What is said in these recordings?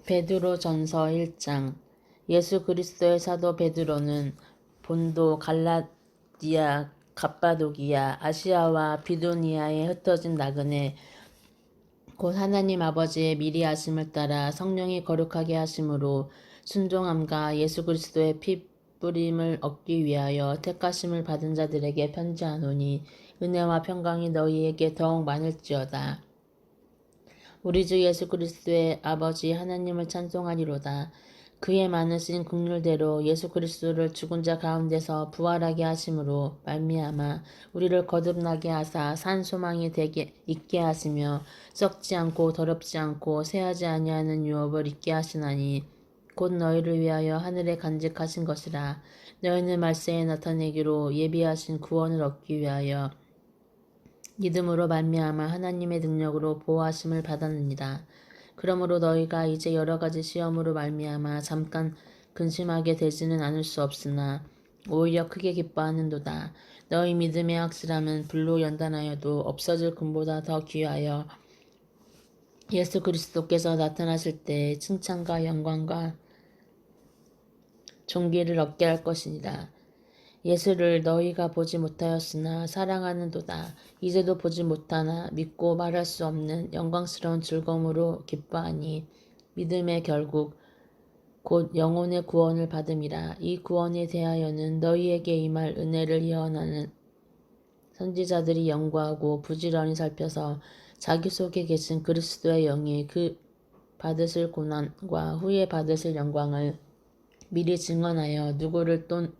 베드로전서 1장. 예수 그리스도의 사도 베드로는 본도, 갈라디아, 갑바도기아, 아시아와 비두니아에 흩어진 나그네 곧 하나님 아버지의 미리 하심을 따라 성령이 거룩하게 하심으로 순종함과 예수 그리스도의 피 뿌림을 얻기 위하여 택하심을 받은 자들에게 편지하노니 은혜와 평강이 너희에게 더욱 많을지어다. 우리 주 예수 그리스도의 아버지 하나님을 찬송하리로다. 그의 많으신 긍휼대로 예수 그리스도를 죽은 자 가운데서 부활하게 하심으로 말미암아 우리를 거듭나게 하사 산 소망이 되게 있게 하시며 썩지 않고 더럽지 않고 새하지 아니하는 유업을 있게 하시나니 곧 너희를 위하여 하늘에 간직하신 것이라. 너희는 말세에 나타내기로 예비하신 구원을 얻기 위하여 믿음으로 말미암아 하나님의 능력으로 보호하심을 받았느니라. 그러므로 너희가 이제 여러 가지 시험으로 말미암아 잠깐 근심하게 되지는 않을 수 없으나 오히려 크게 기뻐하는도다. 너희 믿음의 확실함은 불로 연단하여도 없어질 금보다 더 귀하여 예수 그리스도께서 나타나실 때 칭찬과 영광과 존귀를 얻게 할 것이니라. 예수를 너희가 보지 못하였으나 사랑하는도다. 이제도 보지 못하나 믿고 말할 수 없는 영광스러운 즐거움으로 기뻐하니 믿음의 결국 곧 영혼의 구원을 받음이라. 이 구원에 대하여는 너희에게 임할 은혜를 예언하는 선지자들이 연구하고 부지런히 살펴서 자기 속에 계신 그리스도의 영이 그 받으실 고난과 후에 받으실 영광을 미리 증언하여 누구를 또는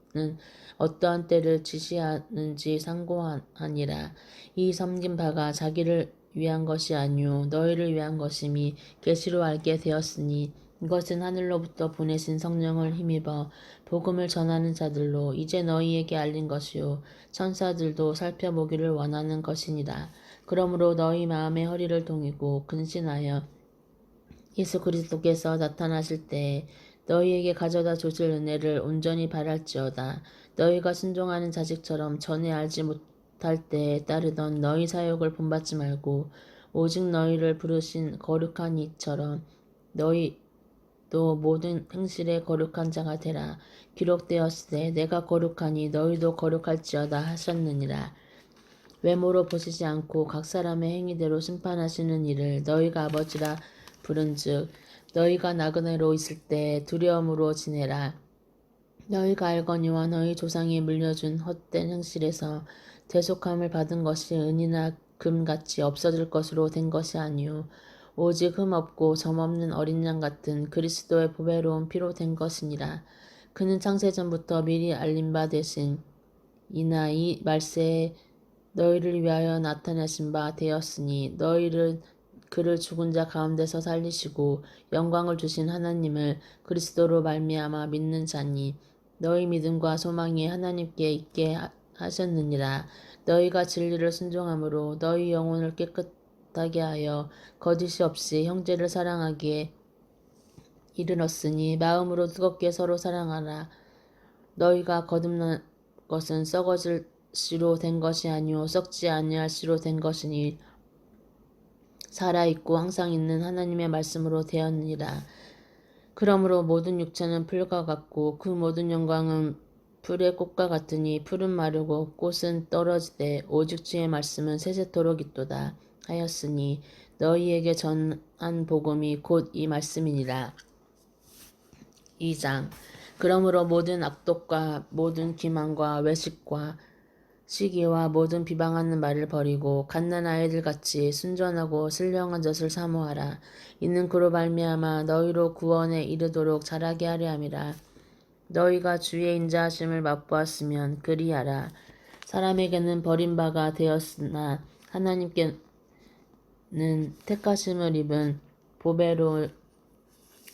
어떠한 때를 지시하는지 상고하니라. 이 섬긴 바가 자기를 위한 것이 아니요 너희를 위한 것임이 계시로 알게 되었으니 이것은 하늘로부터 보내신 성령을 힘입어 복음을 전하는 자들로 이제 너희에게 알린 것이요 천사들도 살펴보기를 원하는 것이니라. 그러므로 너희 마음의 허리를 동이고 근신하여 예수 그리스도께서 나타나실 때에 너희에게 가져다 주실 은혜를 온전히 바랄지어다. 너희가 순종하는 자식처럼 전에 알지 못할 때에 따르던 너희 사역을 본받지 말고 오직 너희를 부르신 거룩한 이처럼 너희도 모든 행실에 거룩한 자가 되라. 기록되었으되 내가 거룩하니 너희도 거룩할지어다 하셨느니라. 외모로 보시지 않고 각 사람의 행위대로 심판하시는 이를 너희가 아버지라 부른즉 너희가 나그네로 있을 때 두려움으로 지내라. 너희가 알거니와 너희 조상이 물려준 헛된 행실에서 대속함을 받은 것이 은이나 금같이 없어질 것으로 된 것이 아니요 오직 흠없고 점없는 어린 양 같은 그리스도의 보배로운 피로 된 것이니라. 그는 창세전부터 미리 알림 바 되신 이나 이 말세에 너희를 위하여 나타내신 바 되었으니 너희를 그를 죽은 자 가운데서 살리시고 영광을 주신 하나님을 그리스도로 말미암아 믿는 자니 너희 믿음과 소망이 하나님께 있게 하셨느니라. 너희가 진리를 순종함으로 너희 영혼을 깨끗하게 하여 거짓이 없이 형제를 사랑하기에 이르렀으니 마음으로 뜨겁게 서로 사랑하라. 너희가 거듭난 것은 썩어질 씨로 된 것이 아니요 썩지 아니할 씨로 된 것이니 살아있고 항상 있는 하나님의 말씀으로 되었느니라. 그러므로 모든 육체는 풀과 같고 그 모든 영광은 풀의 꽃과 같으니 풀은 마르고 꽃은 떨어지되 오직 주의 말씀은 세세토록 있도다 하였으니 너희에게 전한 복음이 곧 이 말씀이니라. 2장. 그러므로 모든 악독과 모든 기만과 외식과 시기와 모든 비방하는 말을 버리고 갓난 아이들같이 순전하고 신령한 젖을 사모하라. 이는 그로 말미암아 너희로 구원에 이르도록 자라게 하려 함이라. 너희가 주의 인자하심을 맛보았으면 그리하라. 사람에게는 버림바가 되었으나 하나님께는 택하심을 입은 보배로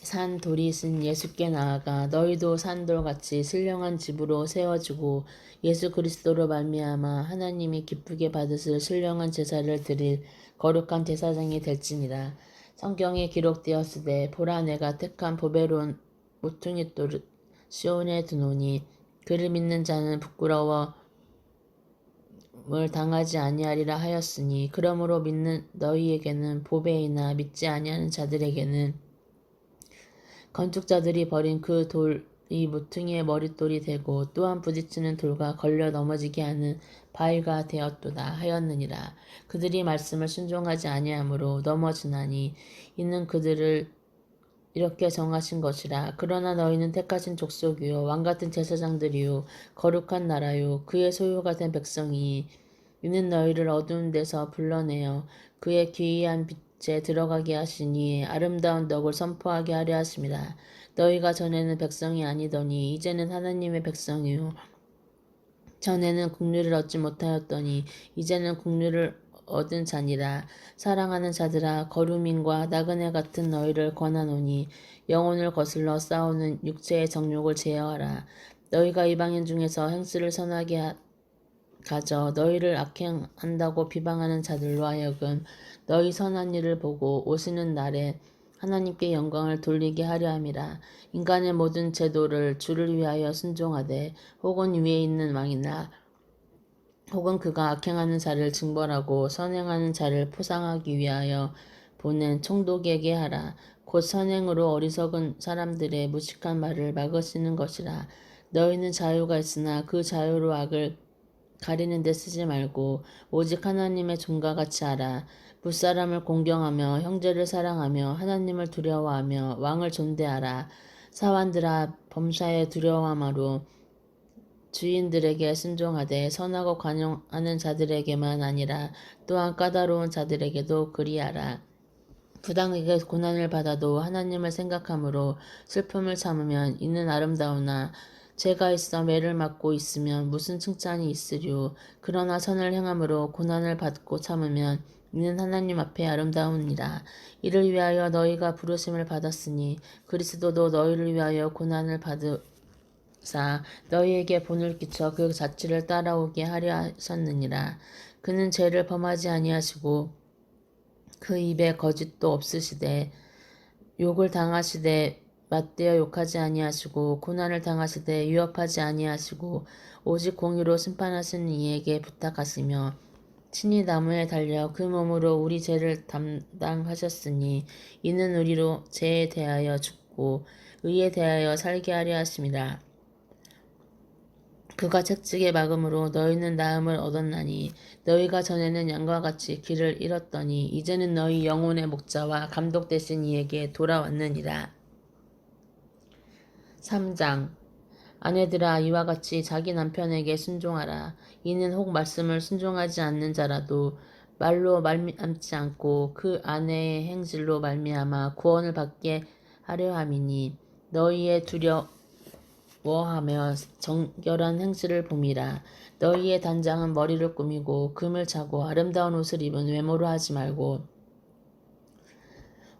산 돌이신 예수께 나아가 너희도 산돌같이 신령한 집으로 세워지고 예수 그리스도로 말미암아 하나님이 기쁘게 받으실 신령한 제사를 드릴 거룩한 제사장이 될지니라. 성경에 기록되었으되 보라 내가 택한 보배로운 모퉁이 돌을 시온에 두노니 그를 믿는 자는 부끄러움을 당하지 아니하리라 하였으니 그러므로 믿는 너희에게는 보배이나 믿지 아니하는 자들에게는 건축자들이 버린 그 돌이 모퉁이의 머릿돌이 되고 또한 부딪히는 돌과 걸려 넘어지게 하는 바위가 되었도다 하였느니라. 그들이 말씀을 순종하지 아니하므로 넘어지나니 이는 그들을 이렇게 정하신 것이라. 그러나 너희는 택하신 족속이요 왕같은 제사장들이요 거룩한 나라요 그의 소유가 된 백성이 이는 너희를 어두운 데서 불러내어 그의 기이한 빛에 들어가게 하시니 아름다운 덕을 선포하게 하려 하심이라. 너희가 전에는 백성이 아니더니 이제는 하나님의 백성이요 전에는 국류를 얻지 못하였더니 이제는 국류를 얻은 자니라. 사랑하는 자들아 거루민과 나그네 같은 너희를 권하노니 영혼을 거슬러 싸우는 육체의 정욕을 제어하라. 너희가 이방인 중에서 행실을 선하게 가져 너희를 악행한다고 비방하는 자들로 하여금 너희 선한 일을 보고 오시는 날에 하나님께 영광을 돌리게 하려 함이라. 인간의 모든 제도를 주를 위하여 순종하되 혹은 위에 있는 왕이나 혹은 그가 악행하는 자를 징벌하고 선행하는 자를 포상하기 위하여 보낸 총독에게 하라. 곧 선행으로 어리석은 사람들의 무식한 말을 막으시는 것이라. 너희는 자유가 있으나 그 자유로 악을 가리는 데 쓰지 말고 오직 하나님의 종과 같이 하라. 무사람을 공경하며 형제를 사랑하며 하나님을 두려워하며 왕을 존대하라. 사환들아 범사에 두려워함으로 주인들에게 순종하되 선하고 관용하는 자들에게만 아니라 또한 까다로운 자들에게도 그리하라. 부당하게 고난을 받아도 하나님을 생각함으로 슬픔을 참으면 이는 아름다우나 죄가 있어 매를 맞고 있으면 무슨 칭찬이 있으리요. 그러나 선을 행함으로 고난을 받고 참으면 이는 하나님 앞에 아름다우니라. 이를 위하여 너희가 부르심을 받았으니 그리스도도 너희를 위하여 고난을 받으사 너희에게 본을 끼쳐 그 자취를 따라오게 하려 하셨느니라. 그는 죄를 범하지 아니하시고 그 입에 거짓도 없으시되 욕을 당하시되 맞대어 욕하지 아니하시고 고난을 당하시되 위협하지 아니하시고 오직 공의로 심판하시는 이에게 부탁하시며 친히 나무에 달려 그 몸으로 우리 죄를 담당하셨으니 이는 우리로 죄에 대하여 죽고 의에 대하여 살게 하려 하심이라. 그가 채찍에 막음으로 너희는 나음을 얻었나니 너희가 전에는 양과 같이 길을 잃었더니 이제는 너희 영혼의 목자와 감독 되신 이에게 돌아왔느니라. 3장 아내들아 이와 같이 자기 남편에게 순종하라. 이는 혹 말씀을 순종하지 않는 자라도 말로 말미암지 않고 그 아내의 행실로 말미암아 구원을 받게 하려 함이니 너희의 두려워하며 정결한 행실을 봄이라. 너희의 단장은 머리를 꾸미고 금을 차고 아름다운 옷을 입은 외모로 하지 말고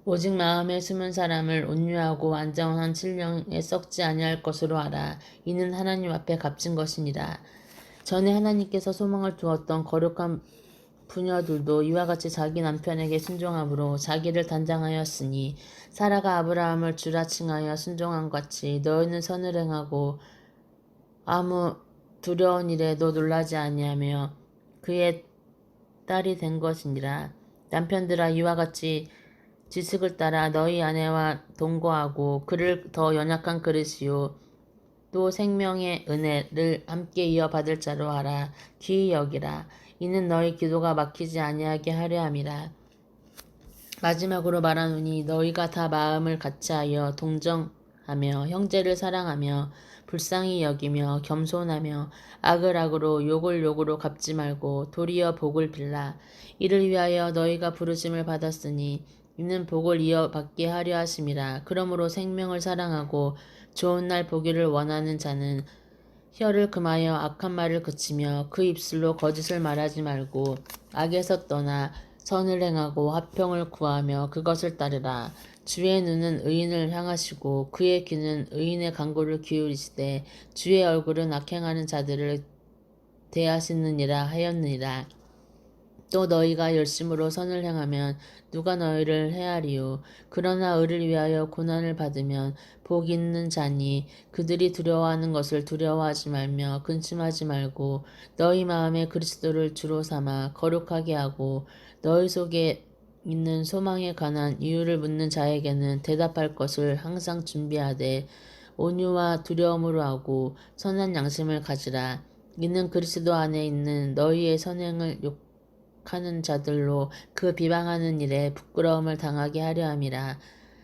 오직 마음에 숨은 사람을 온유하고 안전한 신령에 썩지 아니할 것으로 하라. 이는 하나님 앞에 값진 것이니라. 전에 하나님께서 소망을 두었던 거룩한 부녀들도 이와 같이 자기 남편에게 순종함으로 자기를 단장하였으니 사라가 아브라함을 주라 칭하여 순종한 같이 너희는 선을 행하고 아무 두려운 일에도 놀라지 아니하며 그의 딸이 된 것이니라. 남편들아 이와 같이 지식을 따라 너희 아내와 동거하고 그를 더 연약한 그릇이요 또 생명의 은혜를 함께 이어받을 자로 하라. 귀히 여기라. 이는 너희 기도가 막히지 아니하게 하려 함이라. 마지막으로 말하노니 너희가 다 마음을 같이하여 동정하며 형제를 사랑하며 불쌍히 여기며 겸손하며 악을 악으로 욕을 욕으로 갚지 말고 도리어 복을 빌라. 이를 위하여 너희가 부르심을 받았으니 이는 복을 이어받게 하려 하심이라. 그러므로 생명을 사랑하고 좋은 날 보기를 원하는 자는 혀를 금하여 악한 말을 그치며 그 입술로 거짓을 말하지 말고 악에서 떠나 선을 행하고 화평을 구하며 그것을 따르라. 주의 눈은 의인을 향하시고 그의 귀는 의인의 간구를 기울이시되 주의 얼굴은 악행하는 자들을 대하시느니라 하였느니라. 또 너희가 열심으로 선을 행하면 누가 너희를 해하리요. 그러나 의를 위하여 고난을 받으면 복 있는 자니 그들이 두려워하는 것을 두려워하지 말며 근심하지 말고 너희 마음에 그리스도를 주로 삼아 거룩하게 하고 너희 속에 있는 소망에 관한 이유를 묻는 자에게는 대답할 것을 항상 준비하되 온유와 두려움으로 하고 선한 양심을 가지라. 이는 그리스도 안에 있는 너희의 선행을 욕하는 자들로 그 비방하는 일에 부끄러움을 당하게 하려 함이라.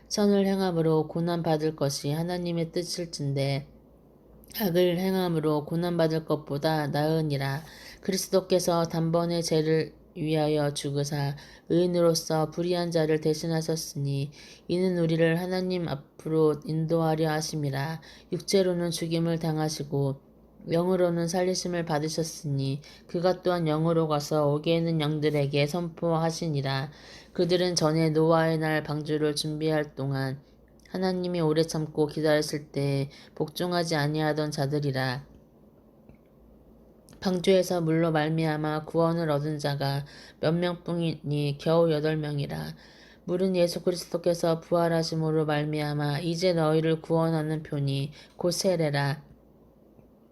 선을 행함으로 고난 받을 것이 하나님의 뜻일진데 악을 행함으로 고난받을 것보다 나으니라. 그리스도께서 단번에 죄를 위하여 죽으사 의인으로서 불의한 자를 대신하셨으니 이는 우리를 하나님 앞으로 인도하려 하심이라. 육체로는 죽임을 당하시고 영으로는 살리심을 받으셨으니 그가 또한 영으로 가서 오게 있는 영들에게 선포하시니라. 그들은 전에 노아의 날 방주를 준비할 동안 하나님이 오래 참고 기다렸을 때 복종하지 아니하던 자들이라. 방주에서 물로 말미암아 구원을 얻은 자가 몇 명뿐이니 겨우 8명이라. 물은 예수 그리스도께서 부활하심으로 말미암아 이제 너희를 구원하는 표니 곧 세례라.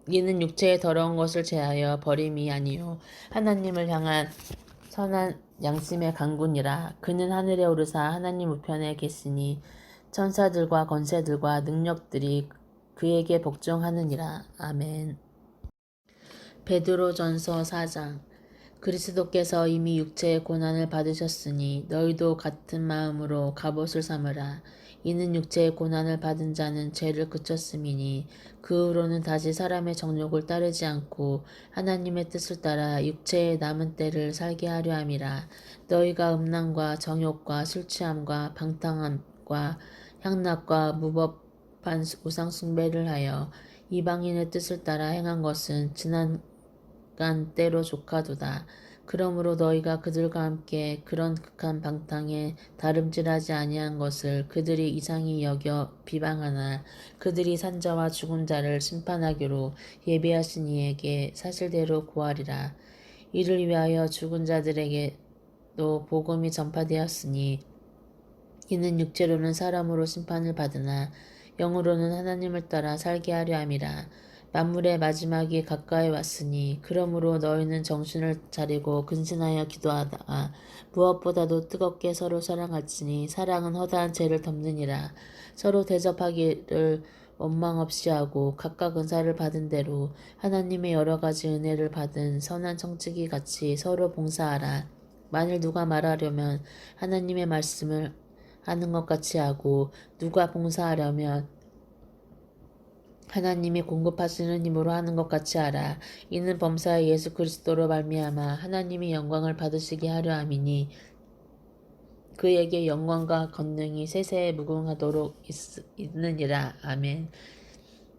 이는 육체의 더러운 것을 제하여 버림이 아니요 하나님을 향한 선한 양심의 강군이라. 그는 하늘에 오르사 하나님 우편에 계시니 천사들과 권세들과 능력들이 그에게 복종하느니라. 아멘. 베드로전서 4장. 그리스도께서 이미 육체의 고난을 받으셨으니 너희도 같은 마음으로 갑옷을 삼으라. 이는 육체의 고난을 받은 자는 죄를 그쳤음이니 그 후로는 다시 사람의 정욕을 따르지 않고 하나님의 뜻을 따라 육체의 남은 때를 살게 하려 함이라. 너희가 음란과 정욕과 술 취함과 방탕함과 향락과 무법한 우상 숭배를 하여 이방인의 뜻을 따라 행한 것은 지나간 때로 조카도다. 그러므로 너희가 그들과 함께 그런 극한 방탕에 다름질하지 아니한 것을 그들이 이상히 여겨 비방하나 그들이 산자와 죽은 자를 심판하기로 예비하신 이에게 사실대로 고하리라. 이를 위하여 죽은 자들에게도 복음이 전파되었으니 이는 육체로는 사람으로 심판을 받으나 영으로는 하나님을 따라 살게 하려 함이라. 만물의 마지막이 가까이 왔으니 그러므로 너희는 정신을 차리고 근신하여 기도하다가 무엇보다도 뜨겁게 서로 사랑할지니 사랑은 허다한 죄를 덮느니라. 서로 대접하기를 원망 없이 하고 각각 은사를 받은 대로 하나님의 여러 가지 은혜를 받은 선한 청지기 같이 서로 봉사하라. 만일 누가 말하려면 하나님의 말씀을 하는 것 같이 하고 누가 봉사하려면 하나님이 공급하시는 힘으로 하는 것 같이 하라. 이는 범사의 예수 그리스도로 말미암아 하나님이 영광을 받으시게 하려 함이니 그에게 영광과 권능이 세세에 무궁하도록 있느니라. 아멘.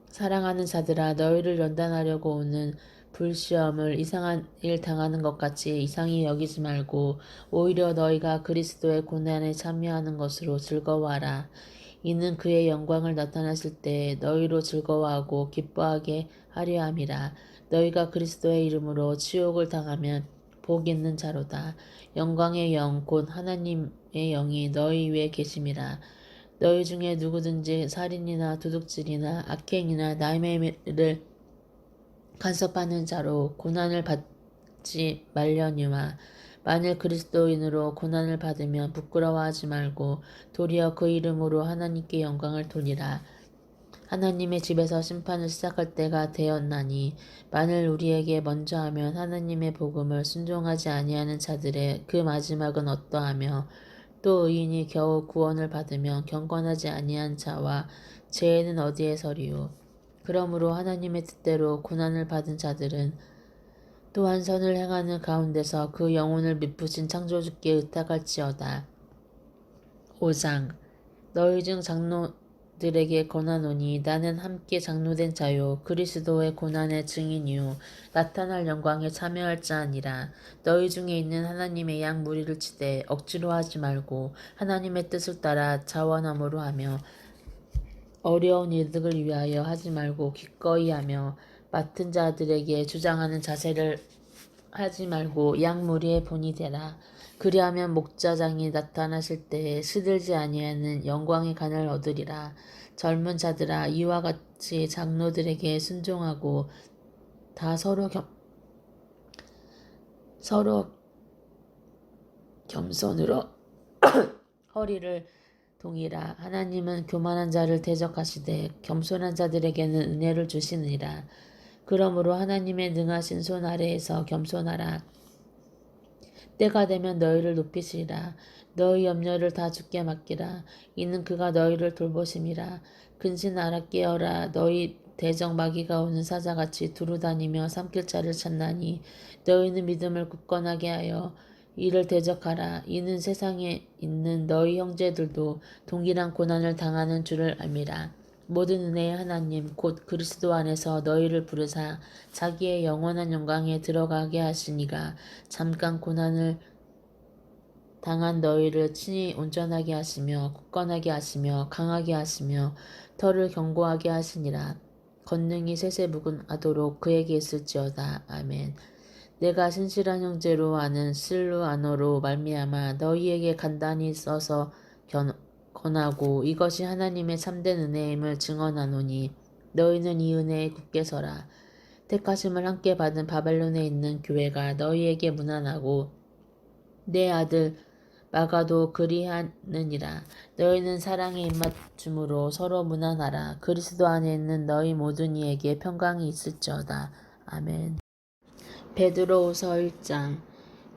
사랑하는 자들아, 너희를 연단하려고 오는 불시험을 이상한 일 당하는 것 같이 이상히 여기지 말고 오히려 너희가 그리스도의 고난에 참여하는 것으로 즐거워하라. 이는 그의 영광을 나타나실 때 너희로 즐거워하고 기뻐하게 하려 함이라. 너희가 그리스도의 이름으로 치욕을 당하면 복 있는 자로다. 영광의 영 곧 하나님의 영이 너희 위에 계심이라. 너희 중에 누구든지 살인이나 도둑질이나 악행이나 남의 간섭하는 자로 고난을 받지 말려니와 만일 그리스도인으로 고난을 받으면 부끄러워하지 말고 도리어 그 이름으로 하나님께 영광을 돌리라. 하나님의 집에서 심판을 시작할 때가 되었나니 만일 우리에게 먼저 하면 하나님의 복음을 순종하지 아니하는 자들의 그 마지막은 어떠하며 또 의인이 겨우 구원을 받으면 경건하지 아니한 자와 죄에는 어디에 서리요. 그러므로 하나님의 뜻대로 고난을 받은 자들은 또한 선을 행하는 가운데서 그 영혼을 미쁘신 창조주께 의탁할지어다. 5장. 너희 중 장로들에게 권하노니 나는 함께 장로된 자요 그리스도의 고난의 증인이요 나타날 영광에 참여할 자니라. 너희 중에 있는 하나님의 양 무리를 치되 억지로 하지 말고 하나님의 뜻을 따라 자원함으로 하며 어려운 이득을 위하여 하지 말고 기꺼이 하며 맡은 자들에게 주장하는 자세를 하지 말고 양 무리의 본이 되라. 그리하면 목자장이 나타나실 때에 시들지 아니하는 영광의 간을 얻으리라. 젊은 자들아, 이와 같이 장로들에게 순종하고 다 서로 겸손으로 허리를 동이라. 하나님은 교만한 자를 대적하시되 겸손한 자들에게는 은혜를 주시느니라. 그러므로 하나님의 능하신 손 아래에서 겸손하라. 때가 되면 너희를 높이시리라. 너희 염려를 다 주께 맡기라. 이는 그가 너희를 돌보심이라. 근신하라 깨어라. 너희 대적 마귀가 오는 사자같이 두루다니며 삼킬 자를 찾나니 너희는 믿음을 굳건하게 하여 이를 대적하라. 이는 세상에 있는 너희 형제들도 동일한 고난을 당하는 줄을 알미라. 모든 은혜의 하나님 곧 그리스도 안에서 너희를 부르사 자기의 영원한 영광에 들어가게 하시니가 잠깐 고난을 당한 너희를 친히 온전하게 하시며 굳건하게 하시며 강하게 하시며 털을 견고하게 하시니라. 권능이 세세무근하도록 그에게 있을지어다. 아멘. 내가 신실한 형제로 아는 실루아너로 말미암아 너희에게 간단히 써서 권하고 이것이 하나님의 참된 은혜임을 증언하노니 너희는 이 은혜에 굳게 서라. 택하심을 함께 받은 바벨론에 있는 교회가 너희에게 문안하고 내 아들 마가도 그리하느니라. 너희는 사랑에 입맞춤으로 서로 문안하라. 그리스도 안에 있는 너희 모든 이에게 평강이 있을지어다. 아멘. 베드로후서 1장.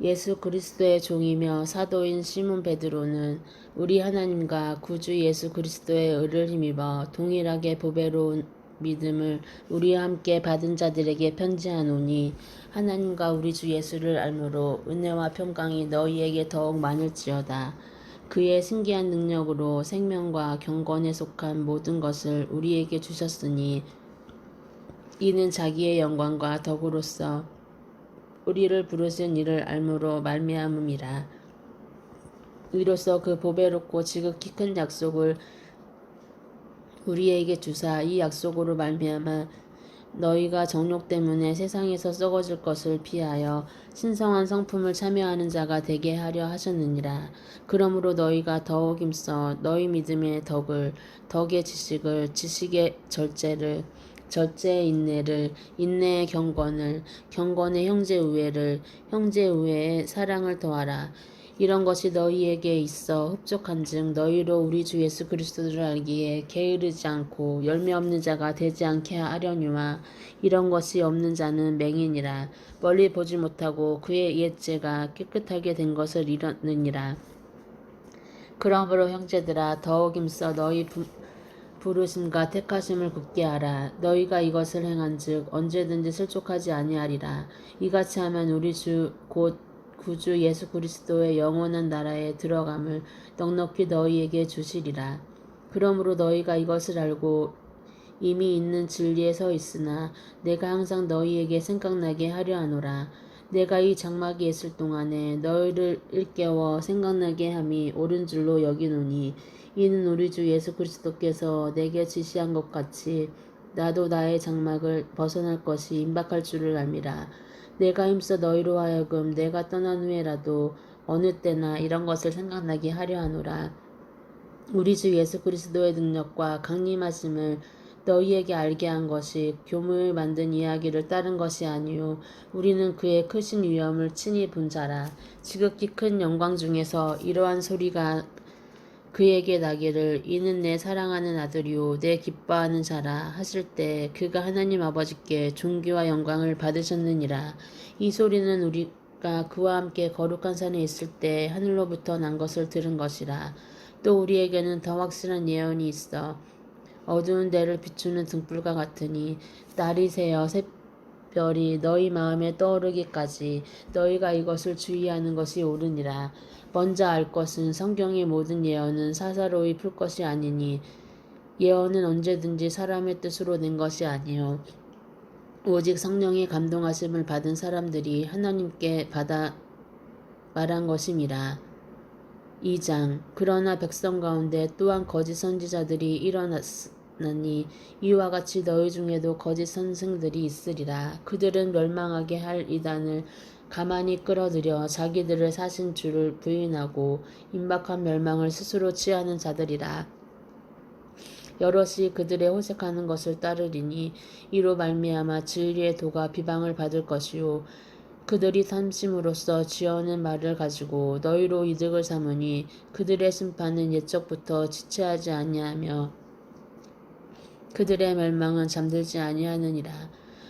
예수 그리스도의 종이며 사도인 시몬 베드로는 우리 하나님과 구주 예수 그리스도의 의를 힘입어 동일하게 보배로운 믿음을 우리와 함께 받은 자들에게 편지하노니 하나님과 우리 주 예수를 알므로 은혜와 평강이 너희에게 더욱 많을지어다. 그의 신기한 능력으로 생명과 경건에 속한 모든 것을 우리에게 주셨으니 이는 자기의 영광과 덕으로서 우리를 부르신 이를 알므로 말미암음이라. 이로써 그 보배롭고 지극히 큰 약속을 우리에게 주사 이 약속으로 말미암아 너희가 정욕 때문에 세상에서 썩어질 것을 피하여 신성한 성품을 참여하는 자가 되게 하려 하셨느니라. 그러므로 너희가 더욱 힘써 너희 믿음의 덕을, 덕의 지식을, 지식의 절제를, 절제의 인내를, 인내의 경건을, 경건의 형제 우애를, 형제 우애의 사랑을 더하라. 이런 것이 너희에게 있어 흡족한즉 너희로 우리 주 예수 그리스도를 알기에 게으르지 않고 열매 없는 자가 되지 않게 하려니와 이런 것이 없는 자는 맹인이라 멀리 보지 못하고 그의 옛죄가 깨끗하게 된 것을 잃었느니라. 그러므로 형제들아 더욱 힘써 너희 부르심과 택하심을 굳게 하라. 너희가 이것을 행한즉 언제든지 실족하지 아니하리라. 이같이 하면 우리 주 곧 구주 예수 그리스도의 영원한 나라에 들어감을 넉넉히 너희에게 주시리라. 그러므로 너희가 이것을 알고 이미 있는 진리에 서 있으나 내가 항상 너희에게 생각나게 하려 하노라. 내가 이 장막에 있을 동안에 너희를 일깨워 생각나게 함이 옳은 줄로 여기노니 이는 우리 주 예수 그리스도께서 내게 지시한 것 같이 나도 나의 장막을 벗어날 것이 임박할 줄을 알미라. 내가 힘써 너희로 하여금 내가 떠난 후에라도 어느 때나 이런 것을 생각나게 하려 하노라. 우리 주 예수 그리스도의 능력과 강림하심을 너희에게 알게 한 것이 교무를 만든 이야기를 따른 것이 아니요 우리는 그의 크신 위엄을 친히 본 자라. 지극히 큰 영광 중에서 이러한 소리가 그에게 나기를 이는 내 사랑하는 아들이요 내 기뻐하는 자라 하실 때 그가 하나님 아버지께 존귀와 영광을 받으셨느니라. 이 소리는 우리가 그와 함께 거룩한 산에 있을 때 하늘로부터 난 것을 들은 것이라. 또 우리에게는 더 확실한 예언이 있어 어두운 데를 비추는 등불과 같으니 날이 새어 샛별이 너희 마음에 떠오르기까지 너희가 이것을 주의하는 것이 옳으니라. 먼저 알 것은 성경의 모든 예언은 사사로이 풀 것이 아니니 예언은 언제든지 사람의 뜻으로 낸 것이 아니요 오직 성령의 감동하심을 받은 사람들이 하나님께 받아 말한 것임이라. 2장. 그러나 백성 가운데 또한 거짓 선지자들이 일어났으니 이와 같이 너희 중에도 거짓 선생들이 있으리라. 그들은 멸망하게 할 이단을 가만히 끌어들여 자기들을 사신 주를 부인하고 임박한 멸망을 스스로 취하는 자들이라. 여럿이 그들의 호색하는 것을 따르리니 이로 말미암아 진리의 도가 비방을 받을 것이요 그들이 삼심으로써 지어낸 말을 가지고 너희로 이득을 삼으니 그들의 심판은 옛적부터 지체하지 아니하며 그들의 멸망은 잠들지 아니하느니라.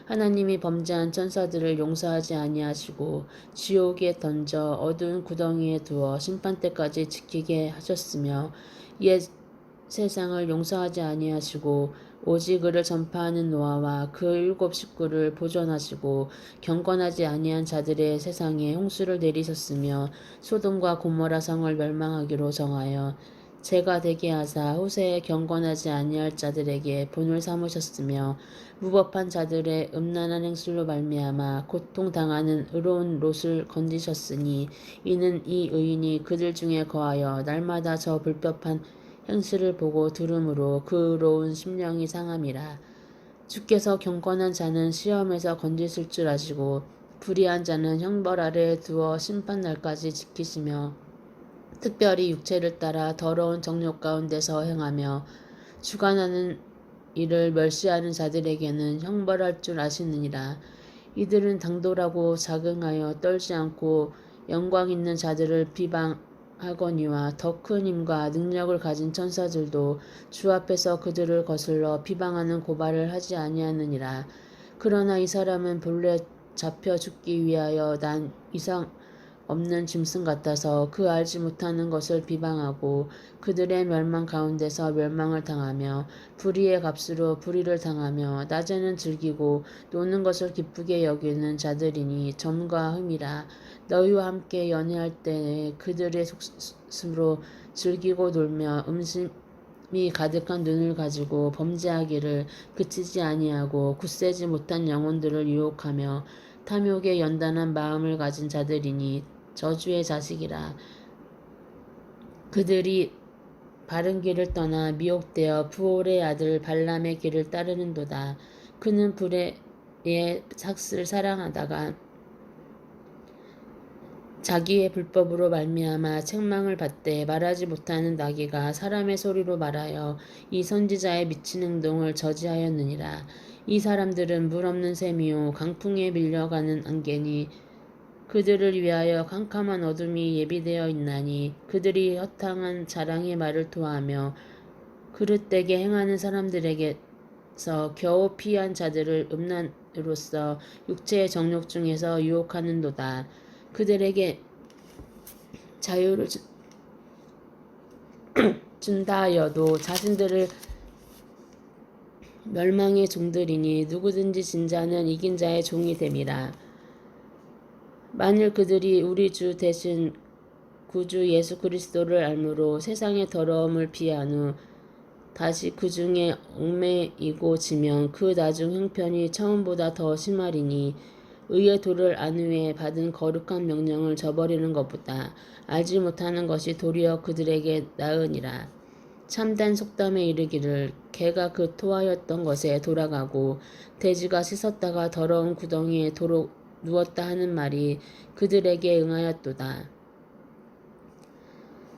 하나님이 범죄한 천사들을 용서하지 아니하시고 지옥에 던져 어두운 구덩이에 두어 심판 때까지 지키게 하셨으며 옛 세상을 용서하지 아니하시고 오직 그를 전파하는 노아와 그 일곱 식구를 보존하시고 경건하지 아니한 자들의 세상에 홍수를 내리셨으며 소돔과 고모라 성을 멸망하기로 정하여 재가 되게 하사 후세에 경건하지 아니할 자들에게 본을 삼으셨으며 무법한 자들의 음란한 행실로 말미암아 고통당하는 의로운 롯을 건지셨으니 이는 이 의인이 그들 중에 거하여 날마다 저 불법한 행실을 보고 들음으로 그 의로운 심령이 상함이라. 주께서 경건한 자는 시험에서 건지실 줄 아시고 불의한 자는 형벌 아래에 두어 심판날까지 지키시며 특별히 육체를 따라 더러운 정욕 가운데서 행하며 주관하는 이를 멸시하는 자들에게는 형벌할 줄 아시느니라. 이들은 당돌하고 자긍하여 떨지 않고 영광 있는 자들을 비방하거니와 더 큰 힘과 능력을 가진 천사들도 주 앞에서 그들을 거슬러 비방하는 고발을 하지 아니하느니라. 그러나 이 사람은 본래 잡혀 죽기 위하여 난 이상 없는 짐승 같아서 그 알지 못하는 것을 비방하고 그들의 멸망 가운데서 멸망을 당하며 불의의 값으로 불의를 당하며 낮에는 즐기고 노는 것을 기쁘게 여기는 자들이니 점과 흠이라. 너희와 함께 연애할 때에 그들의 속으로 즐기고 놀며 음심이 가득한 눈을 가지고 범죄하기를 그치지 아니하고 굳세지 못한 영혼들을 유혹하며 탐욕에 연단한 마음을 가진 자들이니 저주의 자식이라. 그들이 바른 길을 떠나 미혹되어 부올의 아들 발람의 길을 따르는도다. 그는 불의의 삭슬 사랑하다가 자기의 불법으로 말미암아 책망을 받되 말하지 못하는 나귀가 사람의 소리로 말하여 이 선지자의 미친 행동을 저지하였느니라. 이 사람들은 물 없는 샘이요 강풍에 밀려가는 안개니 그들을 위하여 캄캄한 어둠이 예비되어 있나니 그들이 허탕한 자랑의 말을 토하며 그릇되게 행하는 사람들에게서 겨우 피한 자들을 음란으로써 육체의 정욕 중에서 유혹하는도다. 그들에게 자유를 준다 하여도 자신들을 멸망의 종들이니 누구든지 진 자는 이긴 자의 종이 됨이라. 만일 그들이 우리 주 대신 구주 예수 그리스도를 알므로 세상의 더러움을 피한 후 다시 그 중에 얽매이고 지면 그 나중 형편이 처음보다 더 심하리니 의의 도를 안 후에 받은 거룩한 명령을 저버리는 것보다 알지 못하는 것이 도리어 그들에게 나으니라. 참된 속담에 이르기를 개가 그 토하였던 것에 돌아가고 돼지가 씻었다가 더러운 구덩이에 도로 누웠다 하는 말이 그들에게 응하였도다.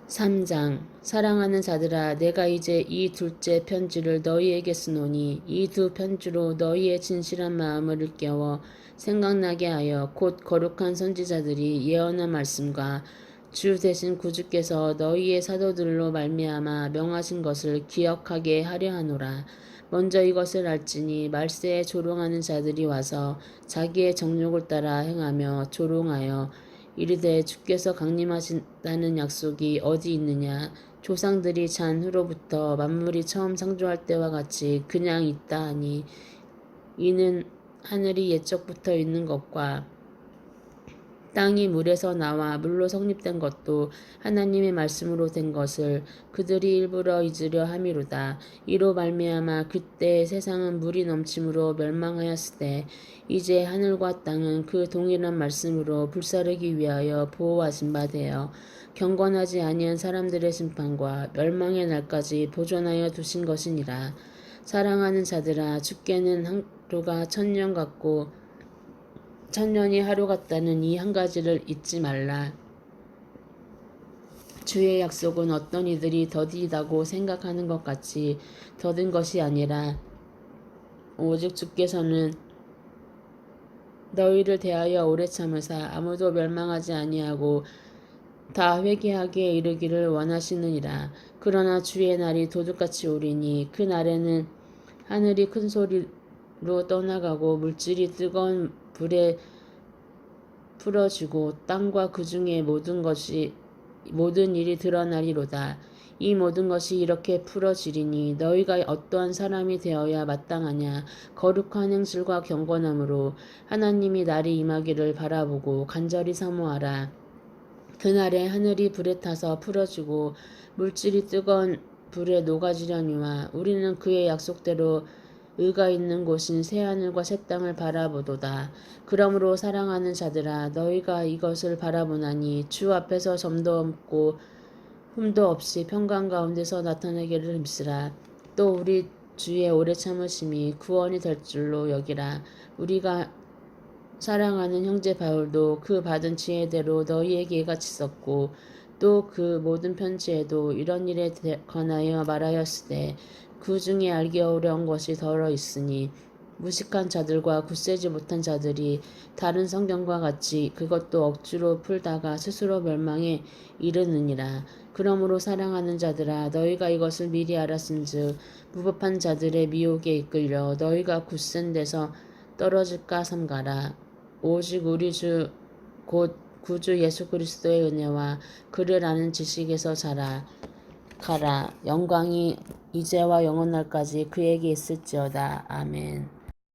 3장 사랑하는 자들아 내가 이제 이 둘째 편지를 너희에게 쓰노니 이 두 편지로 너희의 진실한 마음을 일깨워 생각나게 하여 곧 거룩한 선지자들이 예언한 말씀과 주 대신 구주께서 너희의 사도들로 말미암아 명하신 것을 기억하게 하려 하노라. 먼저 이것을 알지니 말세에 조롱하는 자들이 와서 자기의 정욕을 따라 행하며 조롱하여 이르되 주께서 강림하신다는 약속이 어디 있느냐. 조상들이 잔 후로부터 만물이 처음 창조할 때와 같이 그냥 있다 하니 이는 하늘이 옛적부터 있는 것과 땅이 물에서 나와 물로 성립된 것도 하나님의 말씀으로 된 것을 그들이 일부러 잊으려 함이로다. 이로 말미암아 그때 세상은 물이 넘침으로 멸망하였으되 이제 하늘과 땅은 그 동일한 말씀으로 불사르기 위하여 보호하신 바 되어 경건하지 아니한 사람들의 심판과 멸망의 날까지 보존하여 두신 것이니라. 사랑하는 자들아 주께는 하루가 천년 같고 천년이 하루 같다는 이 한 가지를 잊지 말라. 주의 약속은 어떤 이들이 더디다고 생각하는 것 같이 더딘 것이 아니라 오직 주께서는 너희를 대하여 오래 참으사 아무도 멸망하지 아니하고 다 회개하기에 이르기를 원하시느니라. 그러나 주의 날이 도둑같이 오리니 그 날에는 하늘이 큰 소리로 떠나가고 물질이 뜨거운 불에 풀어지고 땅과 그 중에 모든 일이 드러나리로다. 이 모든 것이 이렇게 풀어지리니 너희가 어떠한 사람이 되어야 마땅하냐. 거룩한 행실과 경건함으로 하나님이 날이 임하기를 바라보고 간절히 사모하라. 그날에 하늘이 불에 타서 풀어지고 물질이 뜨거운 불에 녹아지려니와 우리는 그의 약속대로 의가 있는 곳인 새하늘과 새 땅을 바라보도다. 그러므로 사랑하는 자들아 너희가 이것을 바라보나니 주 앞에서 점도 없고 흠도 없이 평강 가운데서 나타내기를 힘쓰라. 또 우리 주의 오래 참으심이 구원이 될 줄로 여기라. 우리가 사랑하는 형제 바울도 그 받은 지혜대로 너희에게 이같이 썼고 또 그 모든 편지에도 이런 일에 관하여 말하였으되 그 중에 알기 어려운 것이 더러 있으니 무식한 자들과 굳세지 못한 자들이 다른 성경과 같이 그것도 억지로 풀다가 스스로 멸망에 이르느니라. 그러므로 사랑하는 자들아 너희가 이것을 미리 알았은즉 무법한 자들의 미혹에 이끌려 너희가 굳센 데서 떨어질까 삼가라. 오직 우리 주 곧 구주 예수 그리스도의 은혜와 그를 아는 지식에서 가라. 영광이 이제와 영원날까지 그에게 있을지어다. 아멘.